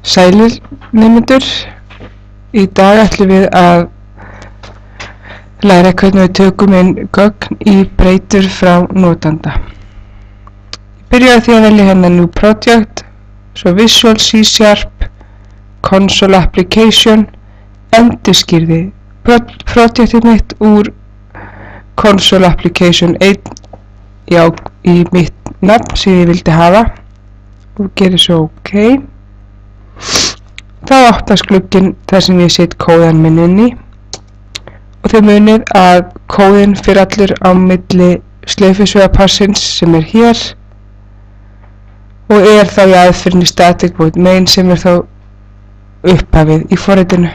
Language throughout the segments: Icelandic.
Sælir nemendur, í dag ætlum við að læra hvernig við tökum inn gögn í breytur frá notanda. Ég byrja á því að velja hérna New Project, svo Visual C#, Console Application, endurskýrði projektið mitt úr Console Application 1 í mitt nafn sem ég vildi hafa og gerir svo OK. Þá opnast glugginn þar sem ég set kóðan minn inn í og þau munið að kóðinn fyrir allur á milli slaufusvegaparsins sem hér og þá í aðferðinni static void main sem þá upphafið í forritinu.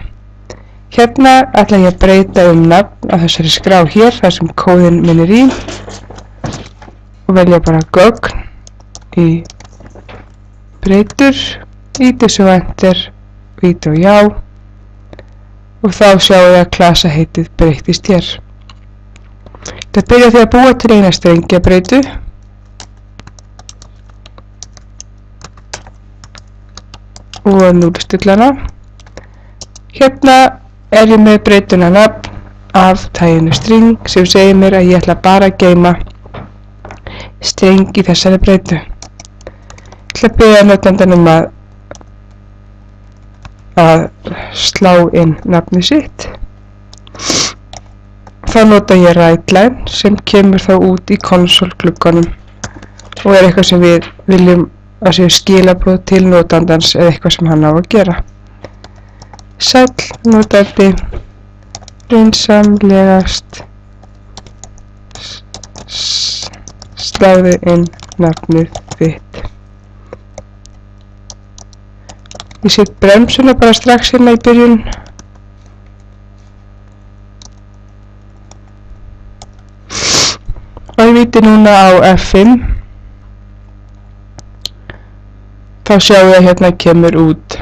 Hérna ætla ég að breyta nafn af þessari skrá hér þar sem kóðinn minn í og velja bara gögn í breytur, íti svo enter og íti á já og þá sjáum við að klasaheitið breyttist hér. Það byrja því að búa til eina strengjabreytu og núllstilla hana. Hérna ég með breytuna nafn af taginu string sem segir mér að ég ætla bara að geyma streng í þessari breytu. Ég ætla að biðja notandanum að slá inn nafnið sitt. Þá nota ég WriteLine sem kemur þá út í console glugganum og eitthvað sem við viljum að séu skilaboð til notandans eða eitthvað sem hann á að gera. Sæll notandi, vinsamlegast sláðu inn nafnið þitt. Ég set bremsuna bara strax hérna í byrjun. Og ég víti núna á F5. Þá sjáum við að hérna kemur út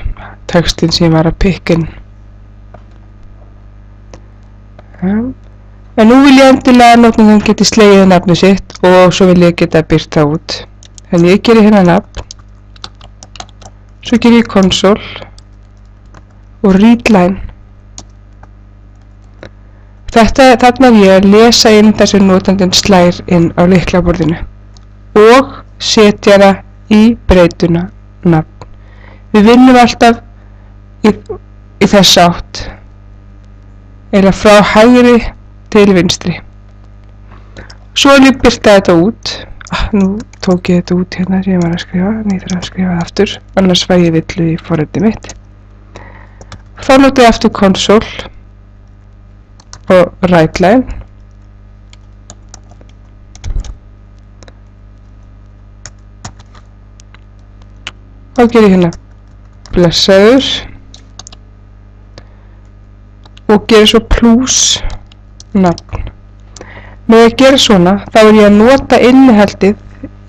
textin sem ég var að pikka inn. En nú vil ég endilega að notandann geti slegið nafnið sitt og svo vil ég geta birt það út. Þannig ég geri hérna nafn. Svo ger ég console og readline. Þarna ég að lesa inn þar sem notandinn slær inn á lyklaborðinu og setja það í breytuna nafn. Við vinnum alltaf í þess átt, eða frá hægri til vinstri. Svo ég birta þetta út. Nú tók ég þetta út hérna sem ég var að skrifa, en ég þarf að skrifa það aftur, annars fæ ég villu í forritið mitt. Þá nota ég aftur console og WriteLine. Þá ger ég hérna blessaður og gerir svo plus nafn. Með að gera svona, þá ég að nota innihaldið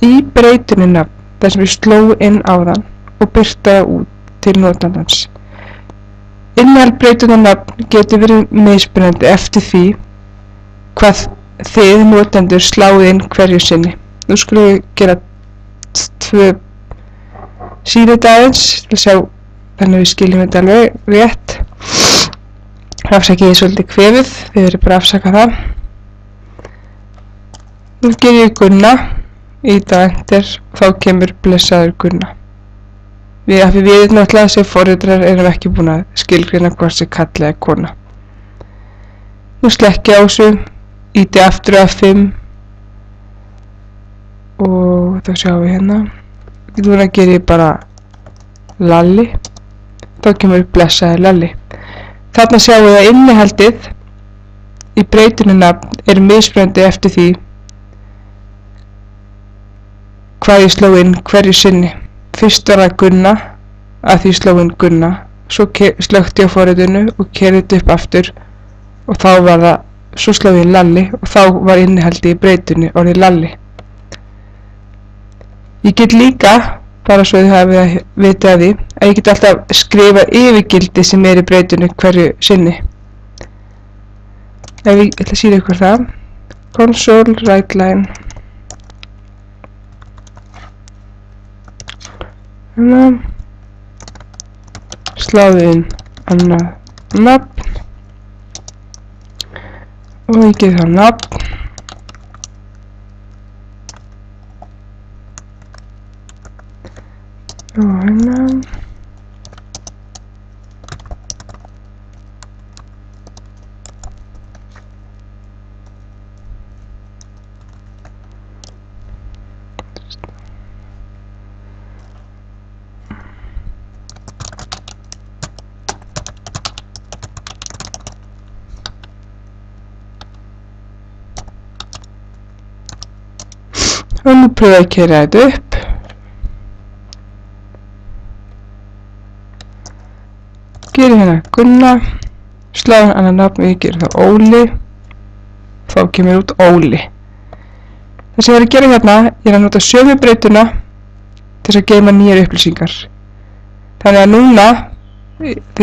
í breytunni nafn, þar sem ég sló inn áðan og birta það út til notandans. Innihald breytunni nafn getur verið mismunandi eftir því hvað þið notendur sláið inn hverju sinni. Nú skulum við gera 2 síður aðeins til að sjá þannig við skiljum þetta alveg rétt. Afsakið ég svolítið kvefið, þið verið bara að afsaka það. Nú ger ég Gunna, íta enter og þá kemur blessaður Gunna. Við náttúrulega sem forritrar erum ekki búin að skilgreina hvort sem kall eða kona. Nú slekki á þessu, íti aftur af 5 og þá sjáum við hérna. Núna ger ég bara Lalli, þá kemur blessaður Lalli. Þarna sjáum við að innihaldið í breytunni nafn mismunandi eftir því hvað ég sló inn hverju sinni. Fyrst var það Gunna, að því sló inn Gunna, svo slökkti ég á forritinu og kerði þetta upp aftur og þá var það, svo sló ég Lalli og þá var innihaldið í breytunni orðið Lalli. Ég get líka, bara svo þið hafið að vita að því, að ég get alltaf skrifa yfirgildi sem í breytunni hverju sinni. Ég ætla að síða ykkur það. Console, WriteLine. sláðu inn annað nafn og ég geri þá nafn og hérna og nú pröfa að keyra þetta upp geri hérna Gunna sláðu inn annað nafn og ég geri þá Óli þá kemur út Óli. Það sem ég er að gera hérna ég er að nota sömu breytuna til þess að geyma nýjar upplýsingar þannig að núna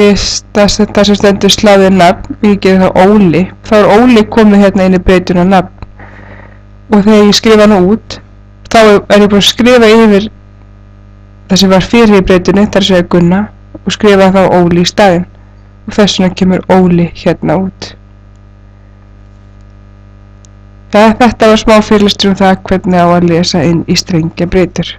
það sem stendur sláðu inn nafn og ég geri þá Óli þá er Óli komið hérna inn í breytuna nafn og þegar ég skrifa hann út þá er ég búin að skrifa yfir það sem var fyrir í breytunni, þar sem er Gunna og skrifa þá Óli í staðinn og þess vegna kemur Óli hérna út. Þetta var smá fyrirlestur um það hvernig á að lesa inn í strengjabreytur.